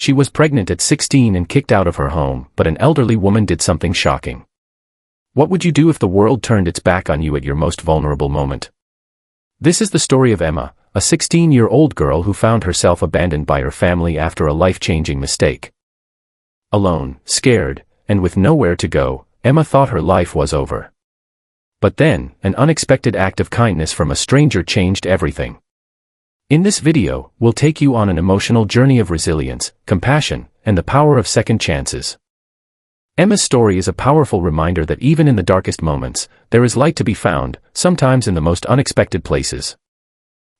She was pregnant at 16 and kicked out of her home, but an elderly woman did something shocking. What would you do if the world turned its back on you at your most vulnerable moment? This is the story of Emma, a 16-year-old girl who found herself abandoned by her family after a life-changing mistake. Alone, scared, and with nowhere to go, Emma thought her life was over. But then, an unexpected act of kindness from a stranger changed everything. In this video, we'll take you on an emotional journey of resilience, compassion, and the power of second chances. Emma's story is a powerful reminder that even in the darkest moments, there is light to be found, sometimes in the most unexpected places.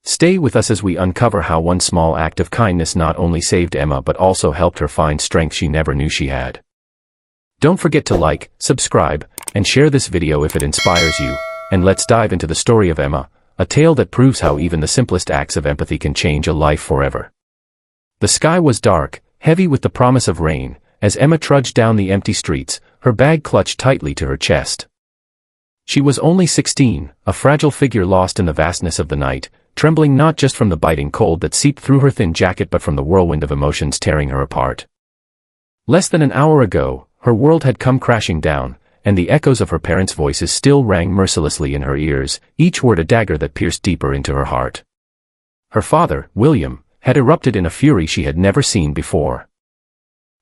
Stay with us as we uncover how one small act of kindness not only saved Emma but also helped her find strength she never knew she had. Don't forget to like, subscribe, and share this video if it inspires you, and let's dive into the story of Emma, a tale that proves how even the simplest acts of empathy can change a life forever. The sky was dark, heavy with the promise of rain, as Emma trudged down the empty streets, her bag clutched tightly to her chest. She was only 16, a fragile figure lost in the vastness of the night, trembling not just from the biting cold that seeped through her thin jacket but from the whirlwind of emotions tearing her apart. Less than an hour ago, her world had come crashing down, and the echoes of her parents' voices still rang mercilessly in her ears, each word a dagger that pierced deeper into her heart. Her father, William, had erupted in a fury she had never seen before.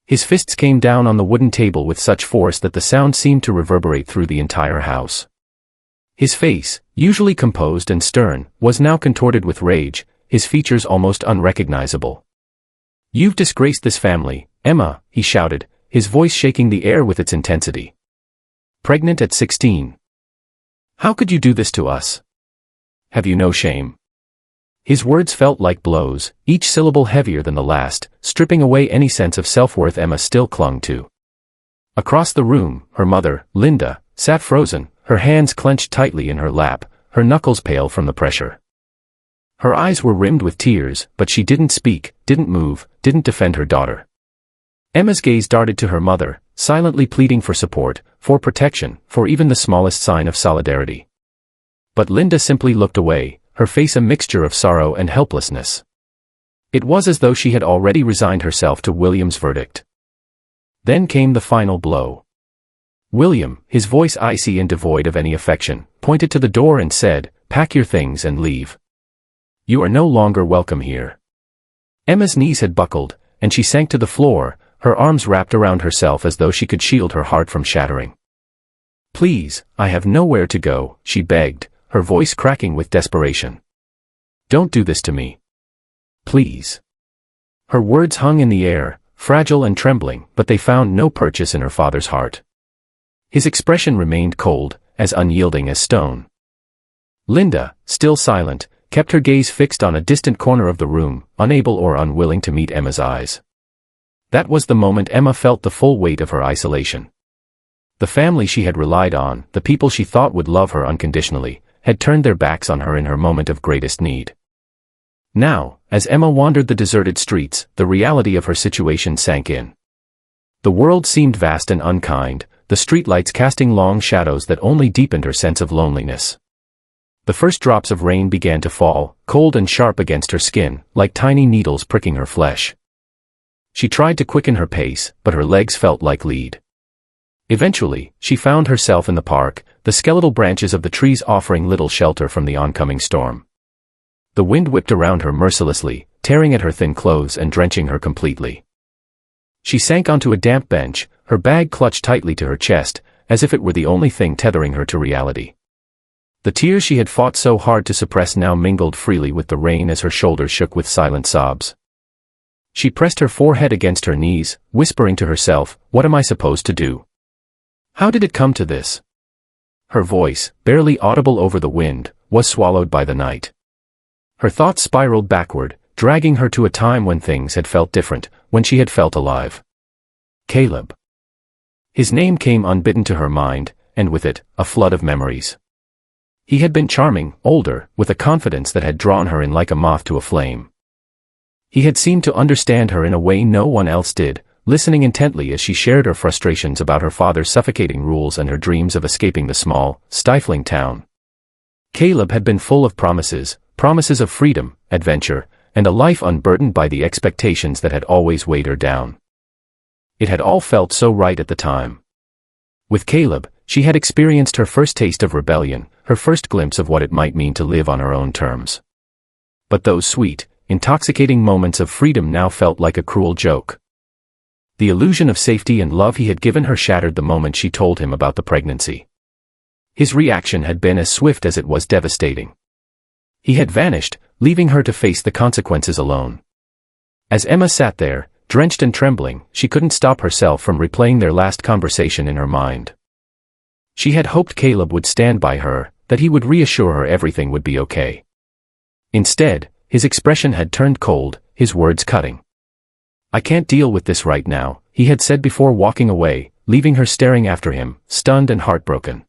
His fists came down on the wooden table with such force that the sound seemed to reverberate through the entire house. His face, usually composed and stern, was now contorted with rage, his features almost unrecognizable. "You've disgraced this family, Emma," he shouted, his voice shaking the air with its intensity. "Pregnant at 16. How could you do this to us? Have you no shame?" His words felt like blows, each syllable heavier than the last, stripping away any sense of self-worth Emma still clung to. Across the room, her mother, Linda, sat frozen, her hands clenched tightly in her lap, her knuckles pale from the pressure. Her eyes were rimmed with tears, but she didn't speak, didn't move, didn't defend her daughter. Emma's gaze darted to her mother, silently pleading for support, for protection, for even the smallest sign of solidarity. But Linda simply looked away, her face a mixture of sorrow and helplessness. It was as though she had already resigned herself to William's verdict. Then came the final blow. William, his voice icy and devoid of any affection, pointed to the door and said, "Pack your things and leave. You are no longer welcome here." Emma's knees had buckled, and she sank to the floor, her arms wrapped around herself as though she could shield her heart from shattering. "Please, I have nowhere to go," she begged, her voice cracking with desperation. "Don't do this to me. Please." Her words hung in the air, fragile and trembling, but they found no purchase in her father's heart. His expression remained cold, as unyielding as stone. Linda, still silent, kept her gaze fixed on a distant corner of the room, unable or unwilling to meet Emma's eyes. That was the moment Emma felt the full weight of her isolation. The family she had relied on, the people she thought would love her unconditionally, had turned their backs on her in her moment of greatest need. Now, as Emma wandered the deserted streets, the reality of her situation sank in. The world seemed vast and unkind, the streetlights casting long shadows that only deepened her sense of loneliness. The first drops of rain began to fall, cold and sharp against her skin, like tiny needles pricking her flesh. She tried to quicken her pace, but her legs felt like lead. Eventually, she found herself in the park, the skeletal branches of the trees offering little shelter from the oncoming storm. The wind whipped around her mercilessly, tearing at her thin clothes and drenching her completely. She sank onto a damp bench, her bag clutched tightly to her chest, as if it were the only thing tethering her to reality. The tears she had fought so hard to suppress now mingled freely with the rain as her shoulders shook with silent sobs. She pressed her forehead against her knees, whispering to herself, "What am I supposed to do? How did it come to this?" Her voice, barely audible over the wind, was swallowed by the night. Her thoughts spiraled backward, dragging her to a time when things had felt different, when she had felt alive. Caleb. His name came unbidden to her mind, and with it, a flood of memories. He had been charming, older, with a confidence that had drawn her in like a moth to a flame. He had seemed to understand her in a way no one else did, listening intently as she shared her frustrations about her father's suffocating rules and her dreams of escaping the small, stifling town. Caleb had been full of promises of freedom, adventure, and a life unburdened by the expectations that had always weighed her down. It had all felt so right at the time. With Caleb, she had experienced her first taste of rebellion, her first glimpse of what it might mean to live on her own terms. But those sweet, intoxicating moments of freedom now felt like a cruel joke. The illusion of safety and love he had given her shattered the moment she told him about the pregnancy. His reaction had been as swift as it was devastating. He had vanished, leaving her to face the consequences alone. As Emma sat there, drenched and trembling, she couldn't stop herself from replaying their last conversation in her mind. She had hoped Caleb would stand by her, that he would reassure her everything would be okay. Instead, his expression had turned cold, his words cutting. "I can't deal with this right now," he had said before walking away, leaving her staring after him, stunned and heartbroken.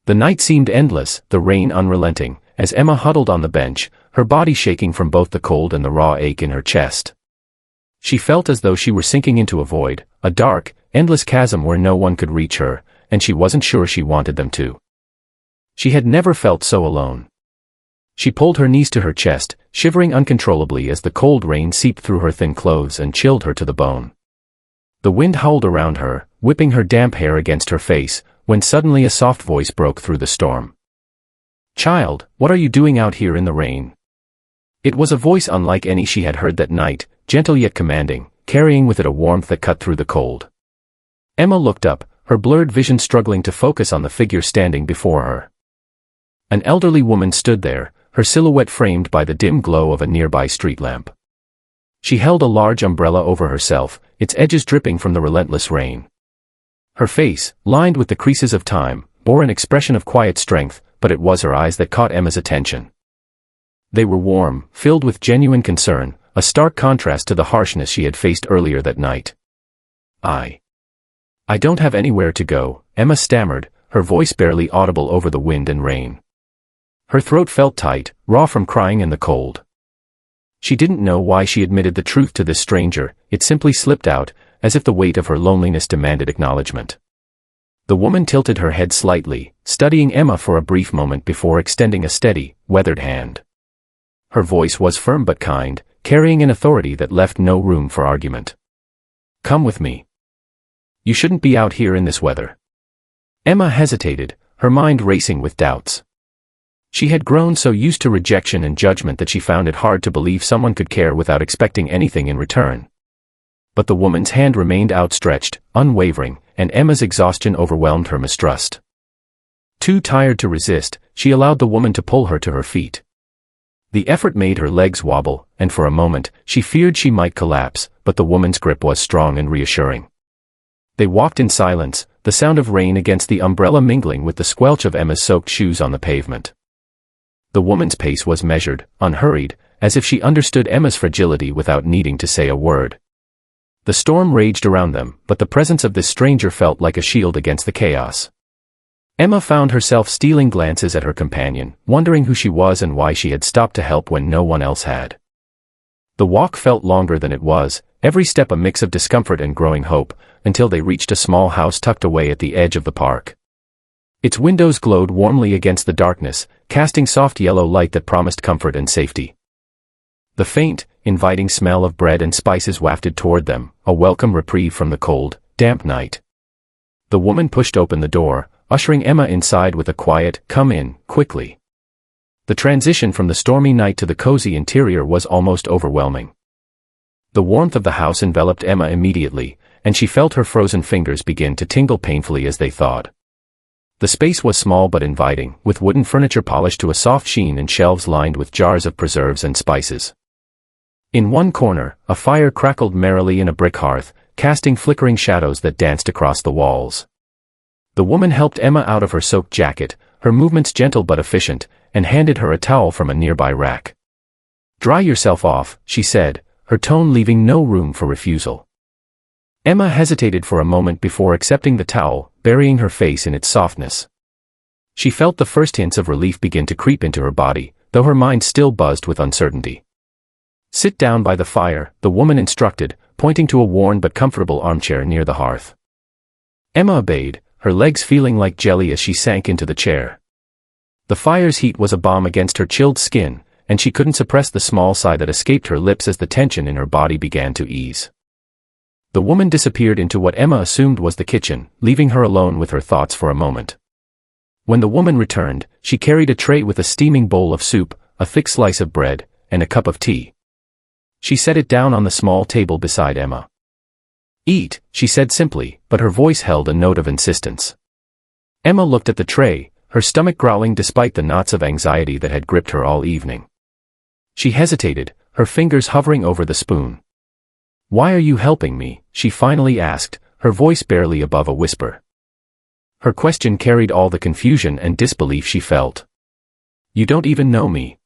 The night seemed endless, the rain unrelenting, as Emma huddled on the bench, her body shaking from both the cold and the raw ache in her chest. She felt as though she were sinking into a void, a dark, endless chasm where no one could reach her, and she wasn't sure she wanted them to. She had never felt so alone. She pulled her knees to her chest, shivering uncontrollably as the cold rain seeped through her thin clothes and chilled her to the bone. The wind howled around her, whipping her damp hair against her face, when suddenly a soft voice broke through the storm. "Child, what are you doing out here in the rain?" It was a voice unlike any she had heard that night, gentle yet commanding, carrying with it a warmth that cut through the cold. Emma looked up, her blurred vision struggling to focus on the figure standing before her. An elderly woman stood there, her silhouette framed by the dim glow of a nearby street lamp. She held a large umbrella over herself, its edges dripping from the relentless rain. Her face, lined with the creases of time, bore an expression of quiet strength, but it was her eyes that caught Emma's attention. They were warm, filled with genuine concern, a stark contrast to the harshness she had faced earlier that night. I don't have anywhere to go," Emma stammered, her voice barely audible over the wind and rain. Her throat felt tight, raw from crying and the cold. She didn't know why she admitted the truth to this stranger, it simply slipped out, as if the weight of her loneliness demanded acknowledgement. The woman tilted her head slightly, studying Emma for a brief moment before extending a steady, weathered hand. Her voice was firm but kind, carrying an authority that left no room for argument. "Come with me. You shouldn't be out here in this weather." Emma hesitated, her mind racing with doubts. She had grown so used to rejection and judgment that she found it hard to believe someone could care without expecting anything in return. But the woman's hand remained outstretched, unwavering, and Emma's exhaustion overwhelmed her mistrust. Too tired to resist, she allowed the woman to pull her to her feet. The effort made her legs wobble, and for a moment, she feared she might collapse, but the woman's grip was strong and reassuring. They walked in silence, the sound of rain against the umbrella mingling with the squelch of Emma's soaked shoes on the pavement. The woman's pace was measured, unhurried, as if she understood Emma's fragility without needing to say a word. The storm raged around them, but the presence of this stranger felt like a shield against the chaos. Emma found herself stealing glances at her companion, wondering who she was and why she had stopped to help when no one else had. The walk felt longer than it was, every step a mix of discomfort and growing hope, until they reached a small house tucked away at the edge of the park. Its windows glowed warmly against the darkness, casting soft yellow light that promised comfort and safety. The faint, inviting smell of bread and spices wafted toward them, a welcome reprieve from the cold, damp night. The woman pushed open the door, ushering Emma inside with a quiet, "Come in, quickly." The transition from the stormy night to the cozy interior was almost overwhelming. The warmth of the house enveloped Emma immediately, and she felt her frozen fingers begin to tingle painfully as they thawed. The space was small but inviting, with wooden furniture polished to a soft sheen and shelves lined with jars of preserves and spices. In one corner, a fire crackled merrily in a brick hearth, casting flickering shadows that danced across the walls. The woman helped Emma out of her soaked jacket, her movements gentle but efficient, and handed her a towel from a nearby rack. "Dry yourself off," she said, her tone leaving no room for refusal. Emma hesitated for a moment before accepting the towel, burying her face in its softness. She felt the first hints of relief begin to creep into her body, though her mind still buzzed with uncertainty. "Sit down by the fire," the woman instructed, pointing to a worn but comfortable armchair near the hearth. Emma obeyed, her legs feeling like jelly as she sank into the chair. The fire's heat was a balm against her chilled skin, and she couldn't suppress the small sigh that escaped her lips as the tension in her body began to ease. The woman disappeared into what Emma assumed was the kitchen, leaving her alone with her thoughts for a moment. When the woman returned, she carried a tray with a steaming bowl of soup, a thick slice of bread, and a cup of tea. She set it down on the small table beside Emma. "Eat," she said simply, but her voice held a note of insistence. Emma looked at the tray, her stomach growling despite the knots of anxiety that had gripped her all evening. She hesitated, her fingers hovering over the spoon. "Why are you helping me?" she finally asked, her voice barely above a whisper. Her question carried all the confusion and disbelief she felt. "You don't even know me."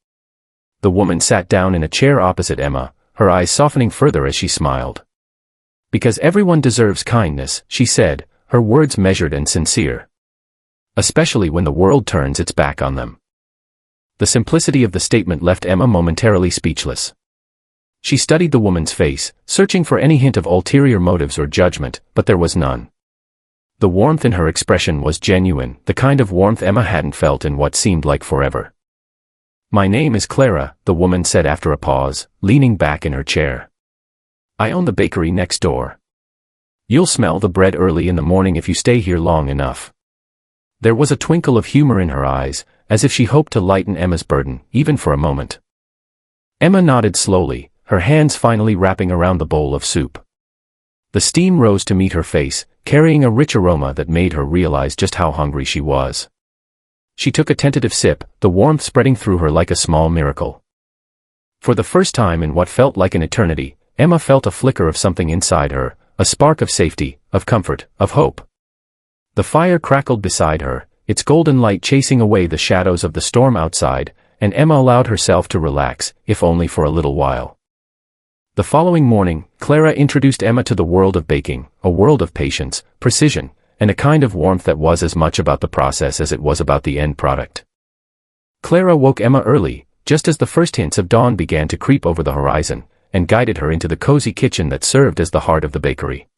The woman sat down in a chair opposite Emma, her eyes softening further as she smiled. "Because everyone deserves kindness," she said, her words measured and sincere. "Especially when the world turns its back on them." The simplicity of the statement left Emma momentarily speechless. She studied the woman's face, searching for any hint of ulterior motives or judgment, but there was none. The warmth in her expression was genuine, the kind of warmth Emma hadn't felt in what seemed like forever. "My name is Clara," the woman said after a pause, leaning back in her chair. "I own the bakery next door. You'll smell the bread early in the morning if you stay here long enough." There was a twinkle of humor in her eyes, as if she hoped to lighten Emma's burden, even for a moment. Emma nodded slowly, her hands finally wrapping around the bowl of soup. The steam rose to meet her face, carrying a rich aroma that made her realize just how hungry she was. She took a tentative sip, the warmth spreading through her like a small miracle. For the first time in what felt like an eternity, Emma felt a flicker of something inside her, a spark of safety, of comfort, of hope. The fire crackled beside her, its golden light chasing away the shadows of the storm outside, and Emma allowed herself to relax, if only for a little while. The following morning, Clara introduced Emma to the world of baking, a world of patience, precision, and a kind of warmth that was as much about the process as it was about the end product. Clara woke Emma early, just as the first hints of dawn began to creep over the horizon, and guided her into the cozy kitchen that served as the heart of the bakery.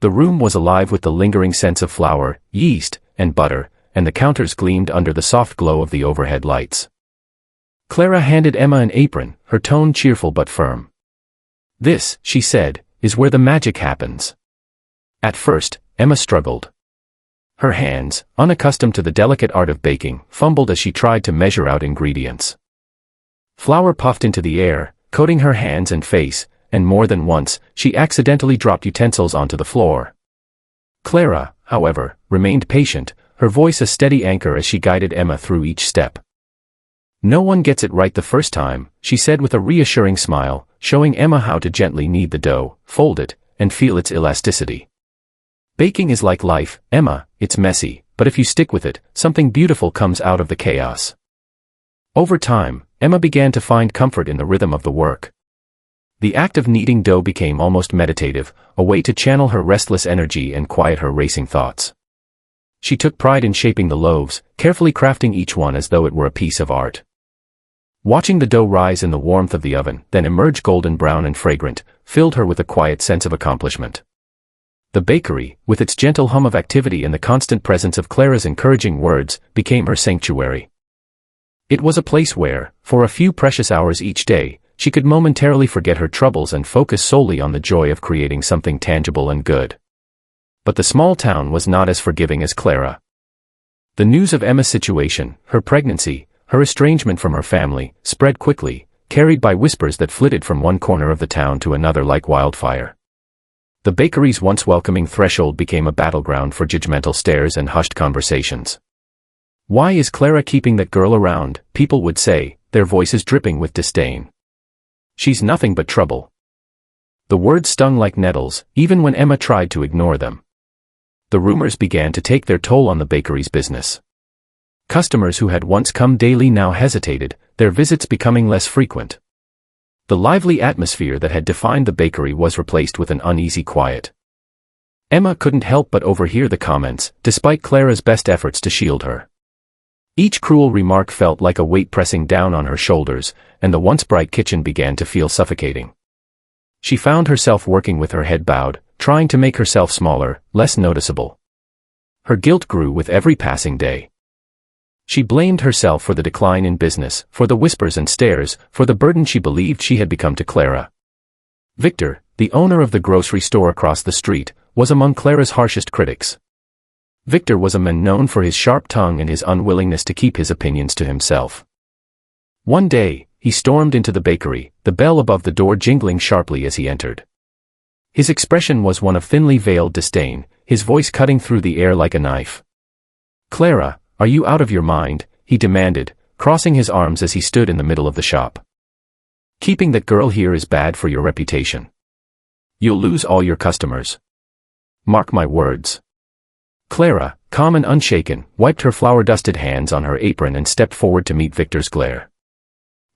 The room was alive with the lingering sense of flour, yeast, and butter, and the counters gleamed under the soft glow of the overhead lights. Clara handed Emma an apron, her tone cheerful but firm. "This," she said, "is where the magic happens." At first, Emma struggled. Her hands, unaccustomed to the delicate art of baking, fumbled as she tried to measure out ingredients. Flour puffed into the air, coating her hands and face, and more than once, she accidentally dropped utensils onto the floor. Clara, however, remained patient, her voice a steady anchor as she guided Emma through each step. "No one gets it right the first time," she said with a reassuring smile, showing Emma how to gently knead the dough, fold it, and feel its elasticity. "Baking is like life, Emma, it's messy, but if you stick with it, something beautiful comes out of the chaos." Over time, Emma began to find comfort in the rhythm of the work. The act of kneading dough became almost meditative, a way to channel her restless energy and quiet her racing thoughts. She took pride in shaping the loaves, carefully crafting each one as though it were a piece of art. Watching the dough rise in the warmth of the oven, then emerge golden brown and fragrant, filled her with a quiet sense of accomplishment. The bakery, with its gentle hum of activity and the constant presence of Clara's encouraging words, became her sanctuary. It was a place where, for a few precious hours each day, she could momentarily forget her troubles and focus solely on the joy of creating something tangible and good. But the small town was not as forgiving as Clara. The news of Emma's situation, her pregnancy, her estrangement from her family, spread quickly, carried by whispers that flitted from one corner of the town to another like wildfire. The bakery's once welcoming threshold became a battleground for judgmental stares and hushed conversations. "Why is Clara keeping that girl around?" people would say, their voices dripping with disdain. "She's nothing but trouble." The words stung like nettles, even when Emma tried to ignore them. The rumors began to take their toll on the bakery's business. Customers who had once come daily now hesitated, their visits becoming less frequent. The lively atmosphere that had defined the bakery was replaced with an uneasy quiet. Emma couldn't help but overhear the comments, despite Clara's best efforts to shield her. Each cruel remark felt like a weight pressing down on her shoulders, and the once bright kitchen began to feel suffocating. She found herself working with her head bowed, trying to make herself smaller, less noticeable. Her guilt grew with every passing day. She blamed herself for the decline in business, for the whispers and stares, for the burden she believed she had become to Clara. Victor, the owner of the grocery store across the street, was among Clara's harshest critics. Victor was a man known for his sharp tongue and his unwillingness to keep his opinions to himself. One day, he stormed into the bakery, the bell above the door jingling sharply as he entered. His expression was one of thinly veiled disdain, his voice cutting through the air like a knife. "Clara, are you out of your mind?" he demanded, crossing his arms as he stood in the middle of the shop. "Keeping that girl here is bad for your reputation. You'll lose all your customers. Mark my words." Clara, calm and unshaken, wiped her flour-dusted hands on her apron and stepped forward to meet Victor's glare.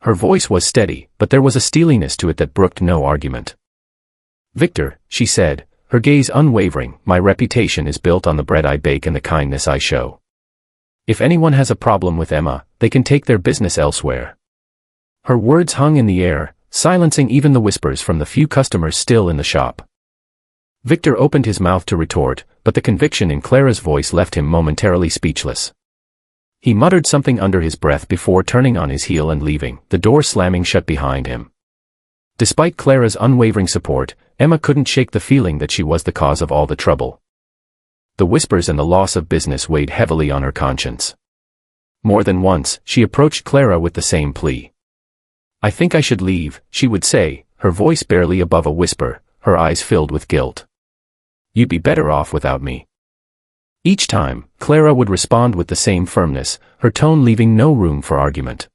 Her voice was steady, but there was a steeliness to it that brooked no argument. "Victor," she said, her gaze unwavering, "my reputation is built on the bread I bake and the kindness I show. If anyone has a problem with Emma, they can take their business elsewhere." Her words hung in the air, silencing even the whispers from the few customers still in the shop. Victor opened his mouth to retort, but the conviction in Clara's voice left him momentarily speechless. He muttered something under his breath before turning on his heel and leaving, the door slamming shut behind him. Despite Clara's unwavering support, Emma couldn't shake the feeling that she was the cause of all the trouble. The whispers and the loss of business weighed heavily on her conscience. More than once, she approached Clara with the same plea. "I think I should leave," she would say, her voice barely above a whisper, her eyes filled with guilt. "You'd be better off without me." Each time, Clara would respond with the same firmness, her tone leaving no room for argument.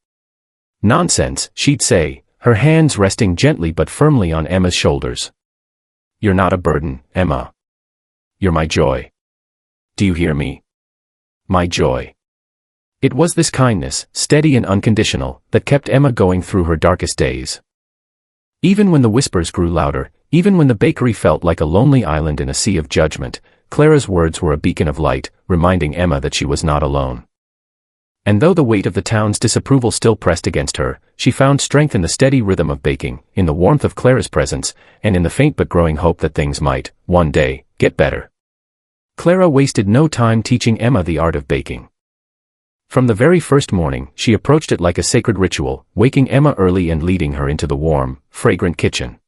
"Nonsense," she'd say, her hands resting gently but firmly on Emma's shoulders. "You're not a burden, Emma. You're my joy. Do you hear me? My joy." It was this kindness, steady and unconditional, that kept Emma going through her darkest days. Even when the whispers grew louder, even when the bakery felt like a lonely island in a sea of judgment, Clara's words were a beacon of light, reminding Emma that she was not alone. And though the weight of the town's disapproval still pressed against her, she found strength in the steady rhythm of baking, in the warmth of Clara's presence, and in the faint but growing hope that things might, one day, get better. Clara wasted no time teaching Emma the art of baking. From the very first morning, she approached it like a sacred ritual, waking Emma early and leading her into the warm, fragrant kitchen.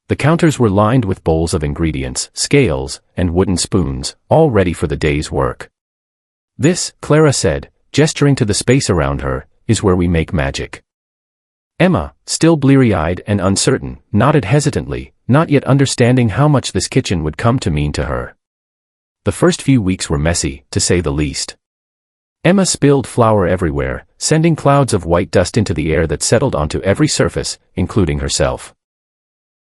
The counters were lined with bowls of ingredients, scales, and wooden spoons, all ready for the day's work. "This," Clara said, gesturing to the space around her, "is where we make magic." Emma, still bleary-eyed and uncertain, nodded hesitantly, not yet understanding how much this kitchen would come to mean to her. The first few weeks were messy, to say the least. Emma spilled flour everywhere, sending clouds of white dust into the air that settled onto every surface, including herself.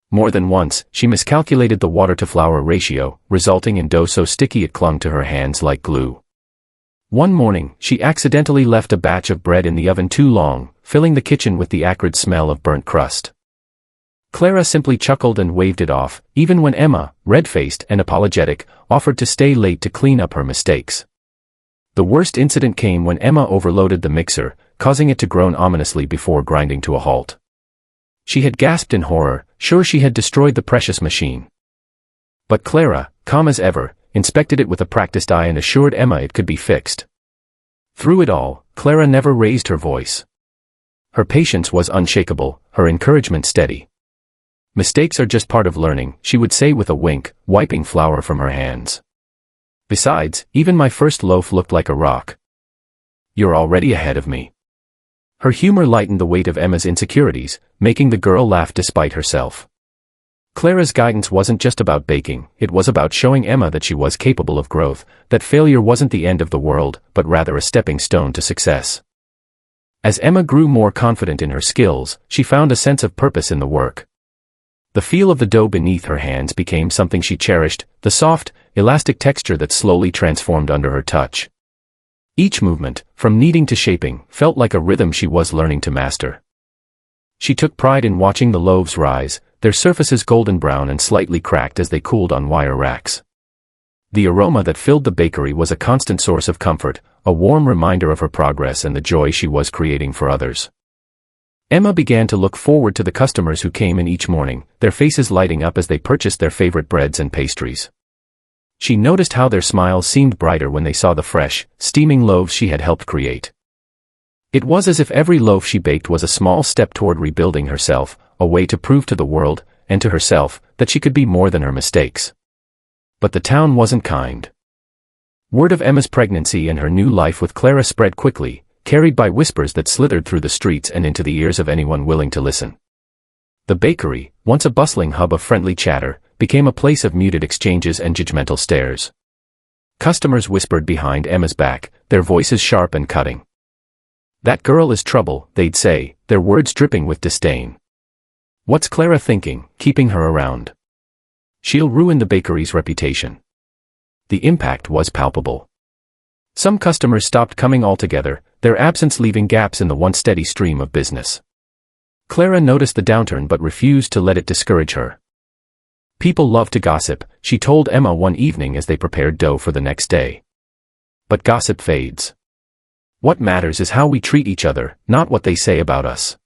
More than once, she miscalculated the water-to-flour ratio, resulting in dough so sticky it clung to her hands like glue. One morning, she accidentally left a batch of bread in the oven too long, filling the kitchen with the acrid smell of burnt crust. Clara simply chuckled and waved it off, even when Emma, red-faced and apologetic, offered to stay late to clean up her mistakes. The worst incident came when Emma overloaded the mixer, causing it to groan ominously before grinding to a halt. She had gasped in horror, sure she had destroyed the precious machine. But Clara, calm as ever, inspected it with a practiced eye and assured Emma it could be fixed. Through it all, Clara never raised her voice. Her patience was unshakable, her encouragement steady. "Mistakes are just part of learning," she would say with a wink, wiping flour from her hands. "Besides, even my first loaf looked like a rock. You're already ahead of me." Her humor lightened the weight of Emma's insecurities, making the girl laugh despite herself. Clara's guidance wasn't just about baking, it was about showing Emma that she was capable of growth, that failure wasn't the end of the world, but rather a stepping stone to success. As Emma grew more confident in her skills, she found a sense of purpose in the work. The feel of the dough beneath her hands became something she cherished, the soft, elastic texture that slowly transformed under her touch. Each movement, from kneading to shaping, felt like a rhythm she was learning to master. She took pride in watching the loaves rise, their surfaces golden brown and slightly cracked as they cooled on wire racks. The aroma that filled the bakery was a constant source of comfort, a warm reminder of her progress and the joy she was creating for others. Emma began to look forward to the customers who came in each morning, their faces lighting up as they purchased their favorite breads and pastries. She noticed how their smiles seemed brighter when they saw the fresh, steaming loaves she had helped create. It was as if every loaf she baked was a small step toward rebuilding herself, a way to prove to the world, and to herself, that she could be more than her mistakes. But the town wasn't kind. Word of Emma's pregnancy and her new life with Clara spread quickly, carried by whispers that slithered through the streets and into the ears of anyone willing to listen. The bakery, once a bustling hub of friendly chatter, became a place of muted exchanges and judgmental stares. Customers whispered behind Emma's back, their voices sharp and cutting. "That girl is trouble," they'd say, their words dripping with disdain. "What's Clara thinking, keeping her around? She'll ruin the bakery's reputation." The impact was palpable. Some customers stopped coming altogether, their absence leaving gaps in the once steady stream of business. Clara noticed the downturn but refused to let it discourage her. "People love to gossip," she told Emma one evening as they prepared dough for the next day. "But gossip fades. What matters is how we treat each other, not what they say about us."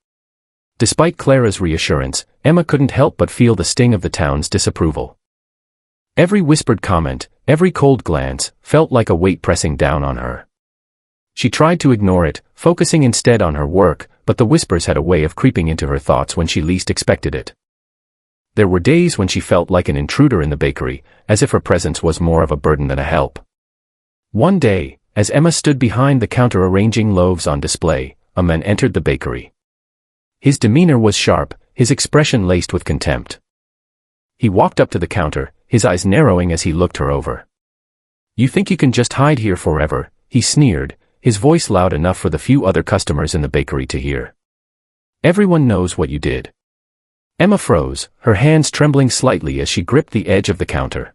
Despite Clara's reassurance, Emma couldn't help but feel the sting of the town's disapproval. Every whispered comment, every cold glance, felt like a weight pressing down on her. She tried to ignore it, focusing instead on her work, but the whispers had a way of creeping into her thoughts when she least expected it. There were days when she felt like an intruder in the bakery, as if her presence was more of a burden than a help. One day, as Emma stood behind the counter arranging loaves on display, a man entered the bakery. His demeanor was sharp, his expression laced with contempt. He walked up to the counter, his eyes narrowing as he looked her over. "You think you can just hide here forever?" he sneered, his voice loud enough for the few other customers in the bakery to hear. "Everyone knows what you did." Emma froze, her hands trembling slightly as she gripped the edge of the counter.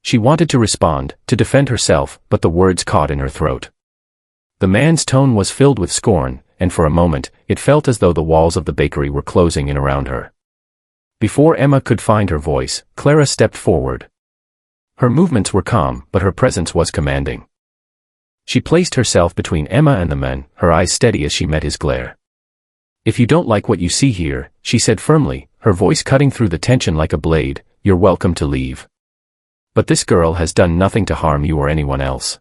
She wanted to respond, to defend herself, but the words caught in her throat. The man's tone was filled with scorn, and for a moment, it felt as though the walls of the bakery were closing in around her. Before Emma could find her voice, Clara stepped forward. Her movements were calm, but her presence was commanding. She placed herself between Emma and the man, her eyes steady as she met his glare. "If you don't like what you see here," she said firmly, her voice cutting through the tension like a blade, "you're welcome to leave. But this girl has done nothing to harm you or anyone else."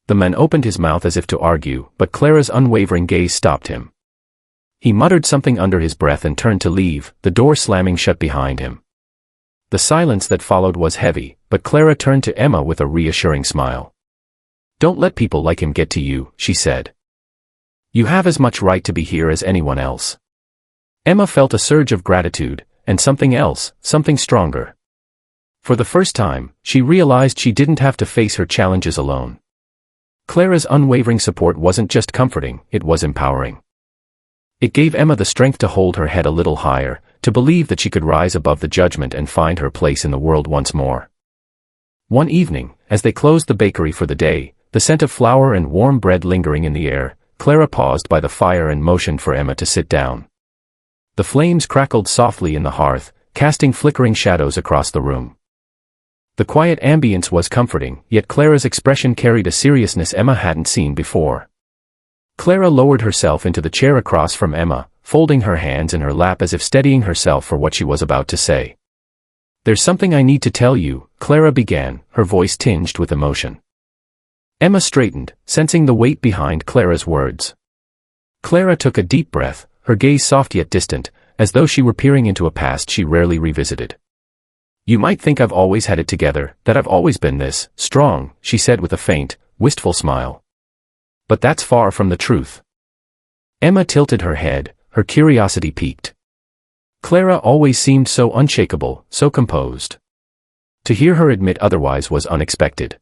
The man opened his mouth as if to argue, but Clara's unwavering gaze stopped him. He muttered something under his breath and turned to leave, the door slamming shut behind him. The silence that followed was heavy, but Clara turned to Emma with a reassuring smile. "Don't let people like him get to you," she said. "You have as much right to be here as anyone else." Emma felt a surge of gratitude, and something else, something stronger. For the first time, she realized she didn't have to face her challenges alone. Clara's unwavering support wasn't just comforting, it was empowering. It gave Emma the strength to hold her head a little higher, to believe that she could rise above the judgment and find her place in the world once more. One evening, as they closed the bakery for the day, the scent of flour and warm bread lingering in the air, Clara paused by the fire and motioned for Emma to sit down. The flames crackled softly in the hearth, casting flickering shadows across the room. The quiet ambience was comforting, yet Clara's expression carried a seriousness Emma hadn't seen before. Clara lowered herself into the chair across from Emma, folding her hands in her lap as if steadying herself for what she was about to say. "There's something I need to tell you," Clara began, her voice tinged with emotion. Emma straightened, sensing the weight behind Clara's words. Clara took a deep breath, her gaze soft yet distant, as though she were peering into a past she rarely revisited. "You might think I've always had it together, that I've always been this strong," she said with a faint, wistful smile. "But that's far from the truth." Emma tilted her head, her curiosity piqued. Clara always seemed so unshakable, so composed. To hear her admit otherwise was unexpected.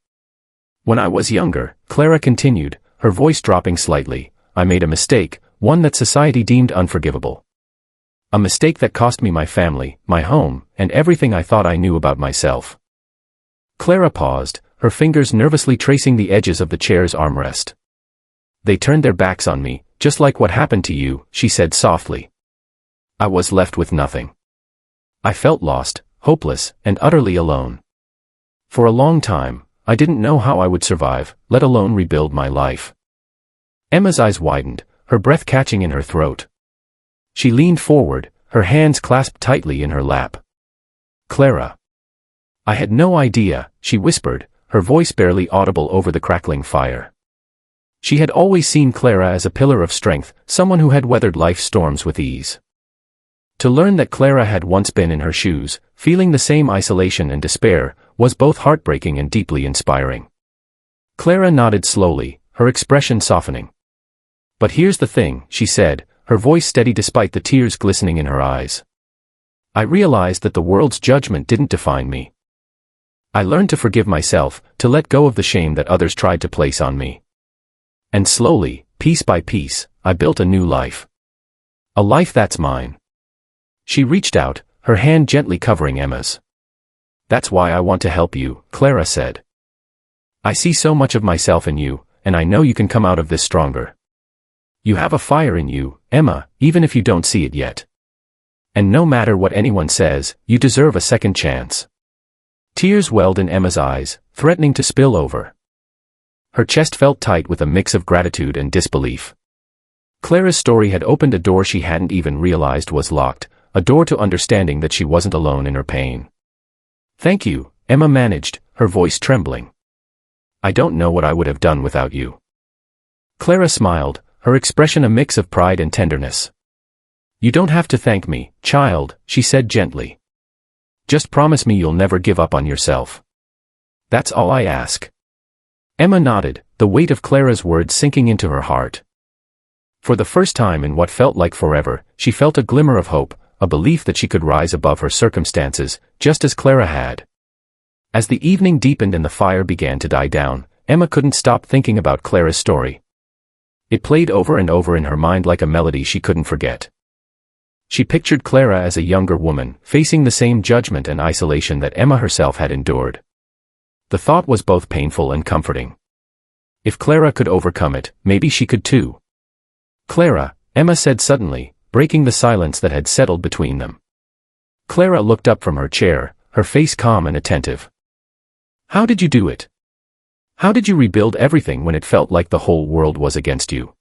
"When I was younger," Clara continued, her voice dropping slightly, "I made a mistake, one that society deemed unforgivable. A mistake that cost me my family, my home, and everything I thought I knew about myself." Clara paused, her fingers nervously tracing the edges of the chair's armrest. "They turned their backs on me, just like what happened to you," she said softly. "I was left with nothing. I felt lost, hopeless, and utterly alone. For a long time, I didn't know how I would survive, let alone rebuild my life." Emma's eyes widened, her breath catching in her throat. She leaned forward, her hands clasped tightly in her lap. "Clara, I had no idea, she whispered, her voice barely audible over the crackling fire. She had always seen Clara as a pillar of strength, someone who had weathered life's storms with ease. To learn that Clara had once been in her shoes, feeling the same isolation and despair, was both heartbreaking and deeply inspiring. Clara nodded slowly, her expression softening. "But here's the thing," she said, her voice steady despite the tears glistening in her eyes. "I realized that the world's judgment didn't define me. I learned to forgive myself, to let go of the shame that others tried to place on me. And slowly, piece by piece, I built a new life. A life that's mine." She reached out, her hand gently covering Emma's. "That's why I want to help you," Clara said. "I see so much of myself in you, and I know you can come out of this stronger. You have a fire in you, Emma, even if you don't see it yet. And no matter what anyone says, you deserve a second chance." Tears welled in Emma's eyes, threatening to spill over. Her chest felt tight with a mix of gratitude and disbelief. Clara's story had opened a door she hadn't even realized was locked, a door to understanding that she wasn't alone in her pain. "Thank you," Emma managed, her voice trembling. "I don't know what I would have done without you." Clara smiled, her expression a mix of pride and tenderness. "You don't have to thank me, child," she said gently. "Just promise me you'll never give up on yourself. That's all I ask." Emma nodded, the weight of Clara's words sinking into her heart. For the first time in what felt like forever, she felt a glimmer of hope, a belief that she could rise above her circumstances, just as Clara had. As the evening deepened and the fire began to die down, Emma couldn't stop thinking about Clara's story. It played over and over in her mind like a melody she couldn't forget. She pictured Clara as a younger woman, facing the same judgment and isolation that Emma herself had endured. The thought was both painful and comforting. If Clara could overcome it, maybe she could too. "Clara," Emma said suddenly, breaking the silence that had settled between them. Clara looked up from her chair, her face calm and attentive. "How did you do it? How did you rebuild everything when it felt like the whole world was against you?"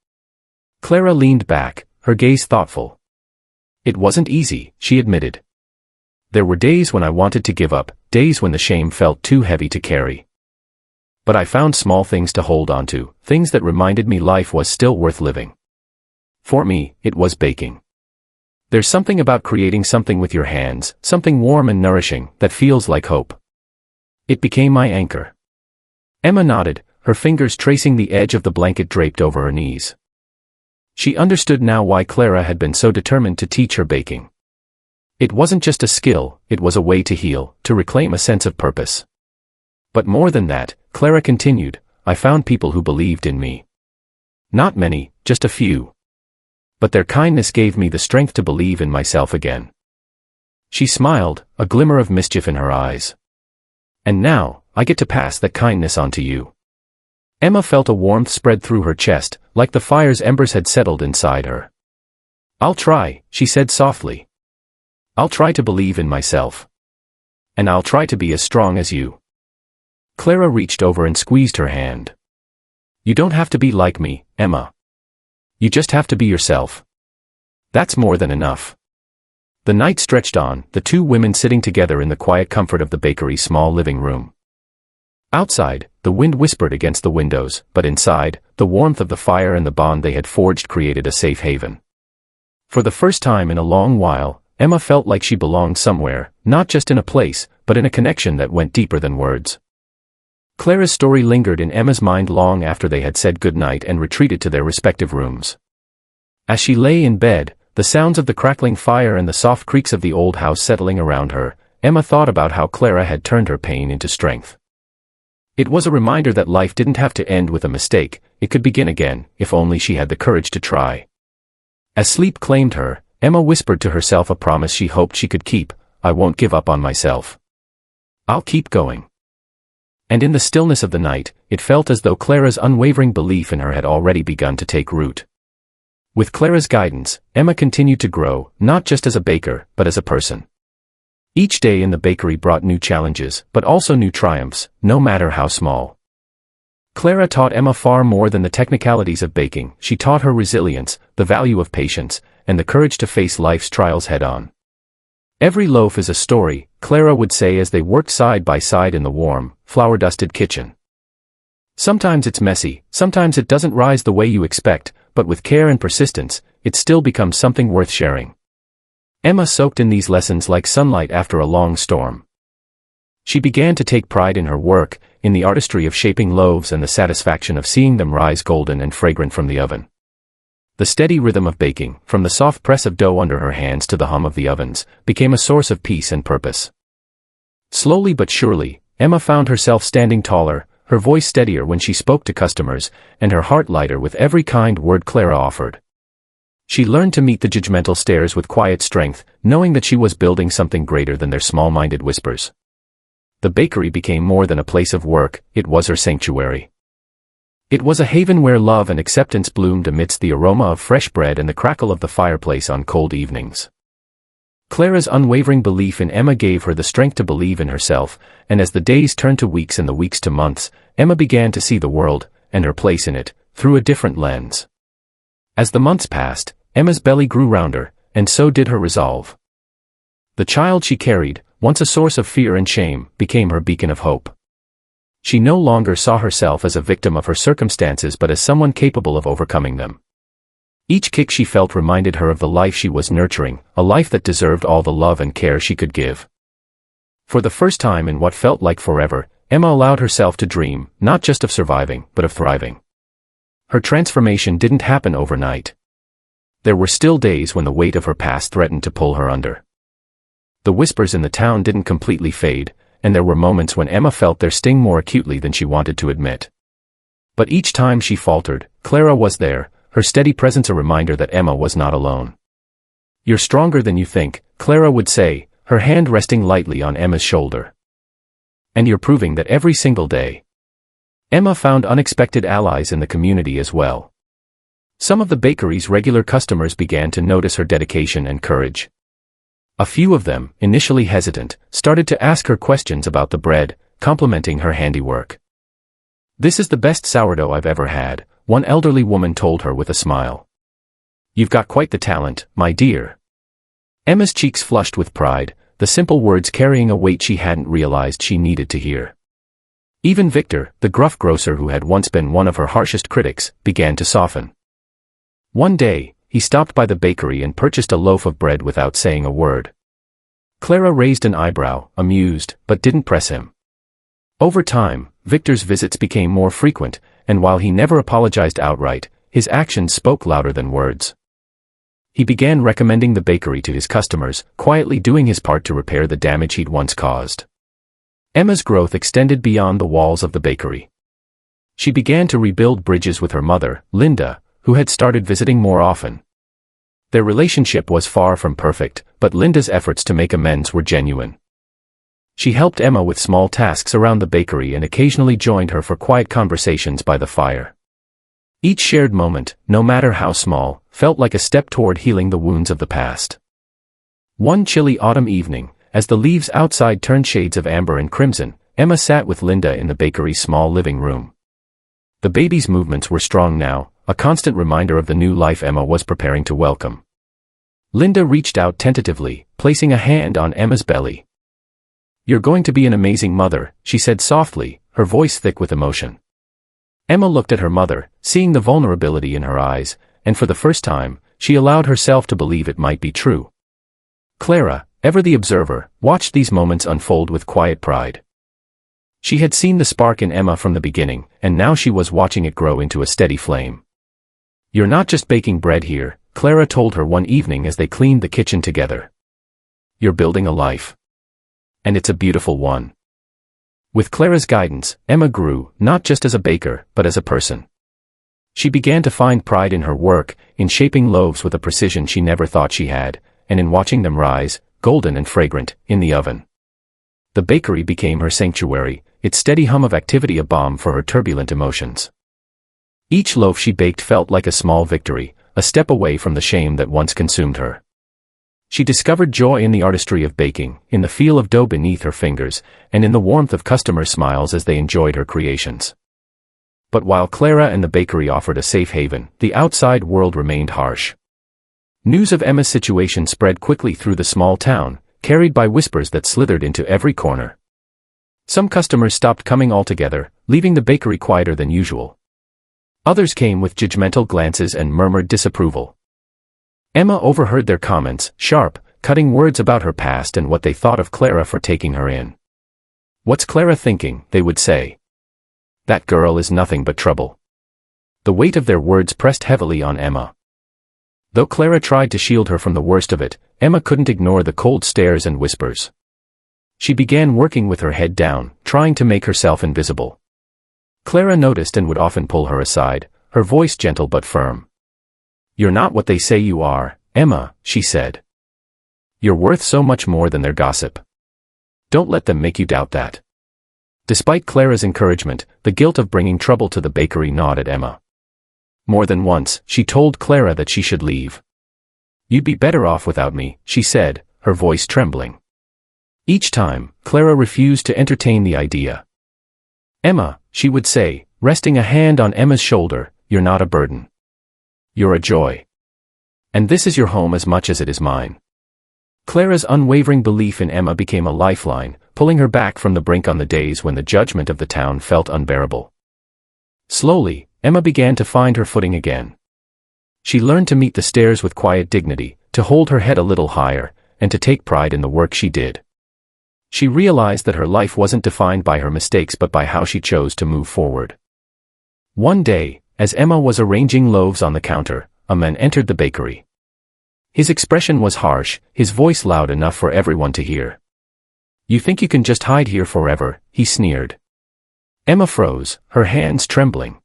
Clara leaned back, her gaze thoughtful. "It wasn't easy," she admitted. "There were days when I wanted to give up, days when the shame felt too heavy to carry. But I found small things to hold on to, things that reminded me life was still worth living. For me, it was baking. There's something about creating something with your hands, something warm and nourishing, that feels like hope. It became my anchor." Emma nodded, her fingers tracing the edge of the blanket draped over her knees. She understood now why Clara had been so determined to teach her baking. It wasn't just a skill, it was a way to heal, to reclaim a sense of purpose. "But more than that," Clara continued, "I found people who believed in me. Not many, just a few. But their kindness gave me the strength to believe in myself again." She smiled, a glimmer of mischief in her eyes. "And now, I get to pass that kindness on to you." Emma felt a warmth spread through her chest, like the fire's embers had settled inside her. "I'll try," she said softly. "I'll try to believe in myself. And I'll try to be as strong as you." Clara reached over and squeezed her hand. "You don't have to be like me, Emma. You just have to be yourself. That's more than enough." The night stretched on, the two women sitting together in the quiet comfort of the bakery's small living room. Outside, the wind whispered against the windows, but inside, the warmth of the fire and the bond they had forged created a safe haven. For the first time in a long while, Emma felt like she belonged somewhere, not just in a place, but in a connection that went deeper than words. Clara's story lingered in Emma's mind long after they had said goodnight and retreated to their respective rooms. As she lay in bed, the sounds of the crackling fire and the soft creaks of the old house settling around her, Emma thought about how Clara had turned her pain into strength. It was a reminder that life didn't have to end with a mistake, it could begin again, if only she had the courage to try. As sleep claimed her, Emma whispered to herself a promise she hoped she could keep: "I won't give up on myself. I'll keep going." And in the stillness of the night, it felt as though Clara's unwavering belief in her had already begun to take root. With Clara's guidance, Emma continued to grow, not just as a baker, but as a person. Each day in the bakery brought new challenges, but also new triumphs, no matter how small. Clara taught Emma far more than the technicalities of baking. She taught her resilience, the value of patience, and the courage to face life's trials head-on. Every loaf is a story, Clara would say as they worked side by side in the warm, flour-dusted kitchen. Sometimes it's messy, sometimes it doesn't rise the way you expect, but with care and persistence, it still becomes something worth sharing. Emma soaked in these lessons like sunlight after a long storm. She began to take pride in her work, in the artistry of shaping loaves and the satisfaction of seeing them rise golden and fragrant from the oven. The steady rhythm of baking, from the soft press of dough under her hands to the hum of the ovens, became a source of peace and purpose. Slowly but surely, Emma found herself standing taller, her voice steadier when she spoke to customers, and her heart lighter with every kind word Clara offered. She learned to meet the judgmental stares with quiet strength, knowing that she was building something greater than their small-minded whispers. The bakery became more than a place of work, it was her sanctuary. It was a haven where love and acceptance bloomed amidst the aroma of fresh bread and the crackle of the fireplace on cold evenings. Clara's unwavering belief in Emma gave her the strength to believe in herself, and as the days turned to weeks and the weeks to months, Emma began to see the world, and her place in it, through a different lens. As the months passed, Emma's belly grew rounder, and so did her resolve. The child she carried, once a source of fear and shame, became her beacon of hope. She no longer saw herself as a victim of her circumstances but as someone capable of overcoming them. Each kick she felt reminded her of the life she was nurturing, a life that deserved all the love and care she could give. For the first time in what felt like forever, Emma allowed herself to dream, not just of surviving, but of thriving. Her transformation didn't happen overnight. There were still days when the weight of her past threatened to pull her under. The whispers in the town didn't completely fade, and there were moments when Emma felt their sting more acutely than she wanted to admit. But each time she faltered, Clara was there, her steady presence a reminder that Emma was not alone. "You're stronger than you think," Clara would say, her hand resting lightly on Emma's shoulder. "And you're proving that every single day." Emma found unexpected allies in the community as well. Some of the bakery's regular customers began to notice her dedication and courage. A few of them, initially hesitant, started to ask her questions about the bread, complimenting her handiwork. "This is the best sourdough I've ever had," one elderly woman told her with a smile. "You've got quite the talent, my dear." Emma's cheeks flushed with pride, the simple words carrying a weight she hadn't realized she needed to hear. Even Victor, the gruff grocer who had once been one of her harshest critics, began to soften. One day, he stopped by the bakery and purchased a loaf of bread without saying a word. Clara raised an eyebrow, amused, but didn't press him. Over time, Victor's visits became more frequent, and while he never apologized outright, his actions spoke louder than words. He began recommending the bakery to his customers, quietly doing his part to repair the damage he'd once caused. Emma's growth extended beyond the walls of the bakery. She began to rebuild bridges with her mother, Linda, who had started visiting more often. Their relationship was far from perfect, but Linda's efforts to make amends were genuine. She helped Emma with small tasks around the bakery and occasionally joined her for quiet conversations by the fire. Each shared moment, no matter how small, felt like a step toward healing the wounds of the past. One chilly autumn evening, as the leaves outside turned shades of amber and crimson, Emma sat with Linda in the bakery's small living room. The baby's movements were strong now, a constant reminder of the new life Emma was preparing to welcome. Linda reached out tentatively, placing a hand on Emma's belly. "You're going to be an amazing mother," she said softly, her voice thick with emotion. Emma looked at her mother, seeing the vulnerability in her eyes, and for the first time, she allowed herself to believe it might be true. Clara, ever the observer, watched these moments unfold with quiet pride. She had seen the spark in Emma from the beginning, and now she was watching it grow into a steady flame. "You're not just baking bread here," Clara told her one evening as they cleaned the kitchen together. "You're building a life. And it's a beautiful one." With Clara's guidance, Emma grew, not just as a baker, but as a person. She began to find pride in her work, in shaping loaves with a precision she never thought she had, and in watching them rise, golden and fragrant, in the oven. The bakery became her sanctuary, its steady hum of activity a balm for her turbulent emotions. Each loaf she baked felt like a small victory, a step away from the shame that once consumed her. She discovered joy in the artistry of baking, in the feel of dough beneath her fingers, and in the warmth of customer smiles as they enjoyed her creations. But while Clara and the bakery offered a safe haven, the outside world remained harsh. News of Emma's situation spread quickly through the small town, carried by whispers that slithered into every corner. Some customers stopped coming altogether, leaving the bakery quieter than usual. Others came with judgmental glances and murmured disapproval. Emma overheard their comments, sharp, cutting words about her past and what they thought of Clara for taking her in. "What's Clara thinking?" they would say. "That girl is nothing but trouble." The weight of their words pressed heavily on Emma. Though Clara tried to shield her from the worst of it, Emma couldn't ignore the cold stares and whispers. She began working with her head down, trying to make herself invisible. Clara noticed and would often pull her aside, her voice gentle but firm. "You're not what they say you are, Emma," she said. "You're worth so much more than their gossip. Don't let them make you doubt that." Despite Clara's encouragement, the guilt of bringing trouble to the bakery gnawed at Emma. More than once, she told Clara that she should leave. "You'd be better off without me," she said, her voice trembling. Each time, Clara refused to entertain the idea. "Emma," she would say, resting a hand on Emma's shoulder, "you're not a burden. You're a joy. And this is your home as much as it is mine." Clara's unwavering belief in Emma became a lifeline, pulling her back from the brink on the days when the judgment of the town felt unbearable. Slowly, Emma began to find her footing again. She learned to meet the stairs with quiet dignity, to hold her head a little higher, and to take pride in the work she did. She realized that her life wasn't defined by her mistakes but by how she chose to move forward. One day, as Emma was arranging loaves on the counter, a man entered the bakery. His expression was harsh, his voice loud enough for everyone to hear. "You think you can just hide here forever?" he sneered. Emma froze, her hands trembling.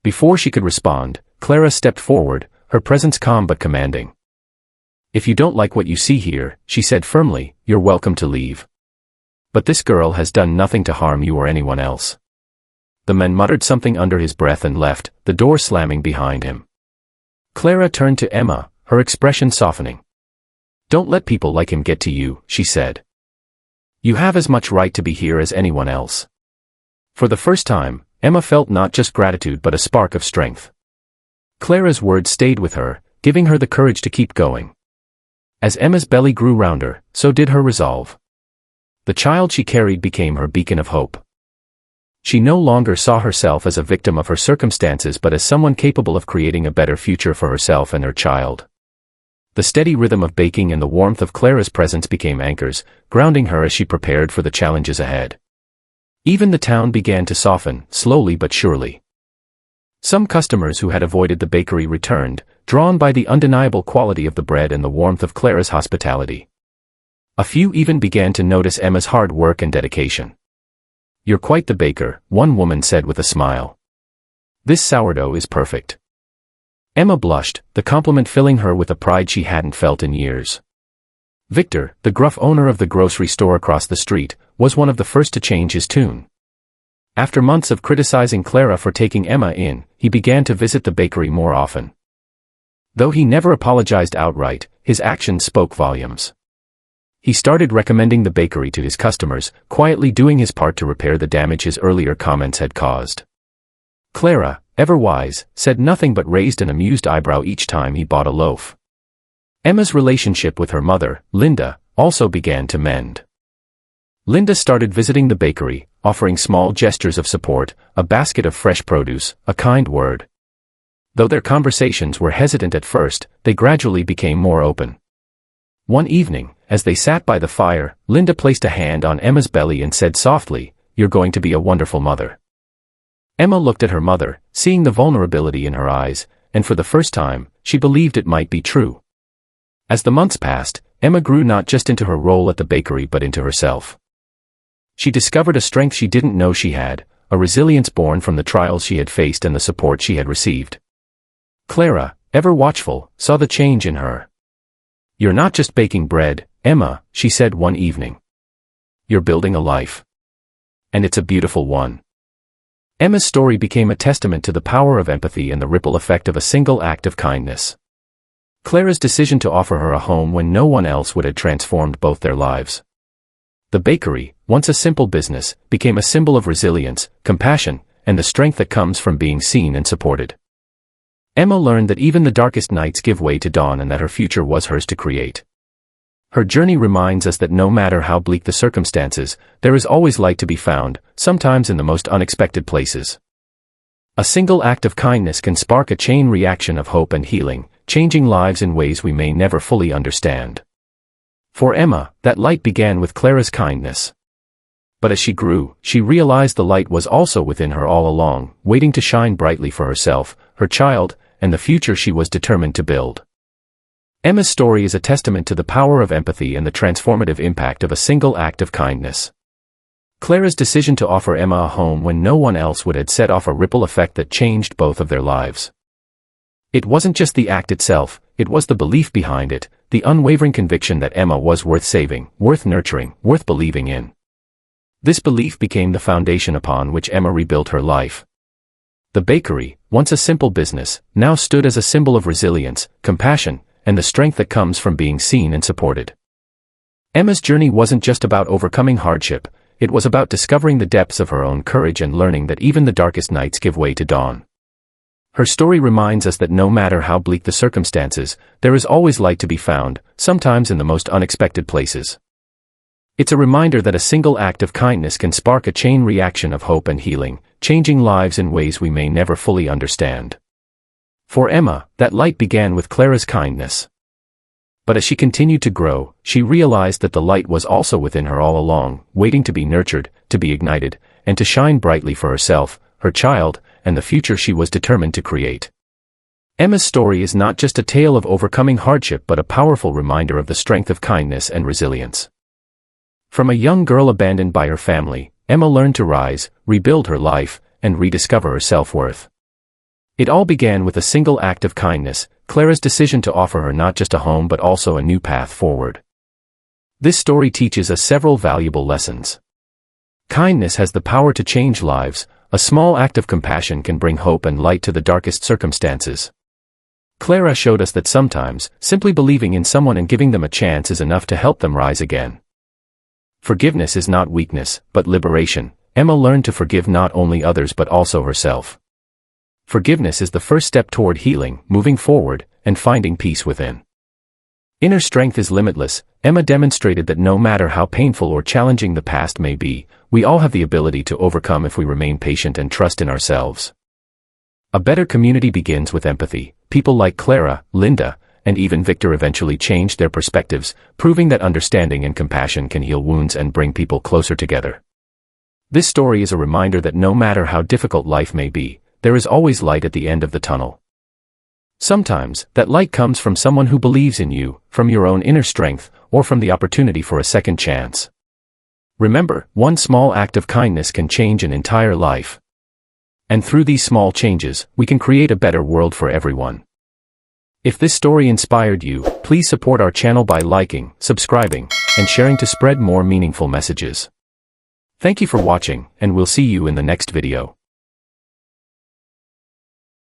Before she could respond, Clara stepped forward, her presence calm but commanding. "If you don't like what you see here," she said firmly, "you're welcome to leave. But this girl has done nothing to harm you or anyone else." The man muttered something under his breath and left, the door slamming behind him. Clara turned to Emma, her expression softening. "Don't let people like him get to you," she said. "You have as much right to be here as anyone else." For the first time, Emma felt not just gratitude but a spark of strength. Clara's words stayed with her, giving her the courage to keep going. As Emma's belly grew rounder, so did her resolve. The child she carried became her beacon of hope. She no longer saw herself as a victim of her circumstances but as someone capable of creating a better future for herself and her child. The steady rhythm of baking and the warmth of Clara's presence became anchors, grounding her as she prepared for the challenges ahead. Even the town began to soften, slowly but surely. Some customers who had avoided the bakery returned, drawn by the undeniable quality of the bread and the warmth of Clara's hospitality. A few even began to notice Emma's hard work and dedication. "You're quite the baker," one woman said with a smile. "This sourdough is perfect." Emma blushed, the compliment filling her with a pride she hadn't felt in years. Victor, the gruff owner of the grocery store across the street, was one of the first to change his tune. After months of criticizing Clara for taking Emma in, he began to visit the bakery more often. Though he never apologized outright, his actions spoke volumes. He started recommending the bakery to his customers, quietly doing his part to repair the damage his earlier comments had caused. Clara, ever wise, said nothing but raised an amused eyebrow each time he bought a loaf. Emma's relationship with her mother, Linda, also began to mend. Linda started visiting the bakery, offering small gestures of support, a basket of fresh produce, a kind word. Though their conversations were hesitant at first, they gradually became more open. One evening, as they sat by the fire, Linda placed a hand on Emma's belly and said softly, "You're going to be a wonderful mother." Emma looked at her mother, seeing the vulnerability in her eyes, and for the first time, she believed it might be true. As the months passed, Emma grew not just into her role at the bakery but into herself. She discovered a strength she didn't know she had, a resilience born from the trials she had faced and the support she had received. Clara, ever watchful, saw the change in her. "You're not just baking bread, Emma," she said one evening. "You're building a life. And it's a beautiful one." Emma's story became a testament to the power of empathy and the ripple effect of a single act of kindness. Clara's decision to offer her a home when no one else would had transformed both their lives. The bakery, once a simple business, became a symbol of resilience, compassion, and the strength that comes from being seen and supported. Emma learned that even the darkest nights give way to dawn and that her future was hers to create. Her journey reminds us that no matter how bleak the circumstances, there is always light to be found, sometimes in the most unexpected places. A single act of kindness can spark a chain reaction of hope and healing, changing lives in ways we may never fully understand. For Emma, that light began with Clara's kindness. But as she grew, she realized the light was also within her all along, waiting to shine brightly for herself, her child, and the future she was determined to build. Emma's story is a testament to the power of empathy and the transformative impact of a single act of kindness. Clara's decision to offer Emma a home when no one else would had set off a ripple effect that changed both of their lives. It wasn't just the act itself, it was the belief behind it, the unwavering conviction that Emma was worth saving, worth nurturing, worth believing in. This belief became the foundation upon which Emma rebuilt her life. The bakery, once a simple business, now stood as a symbol of resilience, compassion, and the strength that comes from being seen and supported. Emma's journey wasn't just about overcoming hardship, it was about discovering the depths of her own courage and learning that even the darkest nights give way to dawn. Her story reminds us that no matter how bleak the circumstances, there is always light to be found, sometimes in the most unexpected places. It's a reminder that a single act of kindness can spark a chain reaction of hope and healing, changing lives in ways we may never fully understand. For Emma, that light began with Clara's kindness. But as she continued to grow, she realized that the light was also within her all along, waiting to be nurtured, to be ignited, and to shine brightly for herself, her child, and the future she was determined to create. Emma's story is not just a tale of overcoming hardship but a powerful reminder of the strength of kindness and resilience. From a young girl abandoned by her family, Emma learned to rise, rebuild her life, and rediscover her self-worth. It all began with a single act of kindness, Clara's decision to offer her not just a home but also a new path forward. This story teaches us several valuable lessons. Kindness has the power to change lives. A small act of compassion can bring hope and light to the darkest circumstances. Clara showed us that sometimes, simply believing in someone and giving them a chance is enough to help them rise again. Forgiveness is not weakness, but liberation. Emma learned to forgive not only others but also herself. Forgiveness is the first step toward healing, moving forward, and finding peace within. Inner strength is limitless. Emma demonstrated that no matter how painful or challenging the past may be, we all have the ability to overcome if we remain patient and trust in ourselves. A better community begins with empathy. People like Clara, Linda, and even Victor eventually changed their perspectives, proving that understanding and compassion can heal wounds and bring people closer together. This story is a reminder that no matter how difficult life may be, there is always light at the end of the tunnel. Sometimes, that light comes from someone who believes in you, from your own inner strength, or from the opportunity for a second chance. Remember, one small act of kindness can change an entire life. And through these small changes, we can create a better world for everyone. If this story inspired you, please support our channel by liking, subscribing, and sharing to spread more meaningful messages. Thank you for watching, and we'll see you in the next video.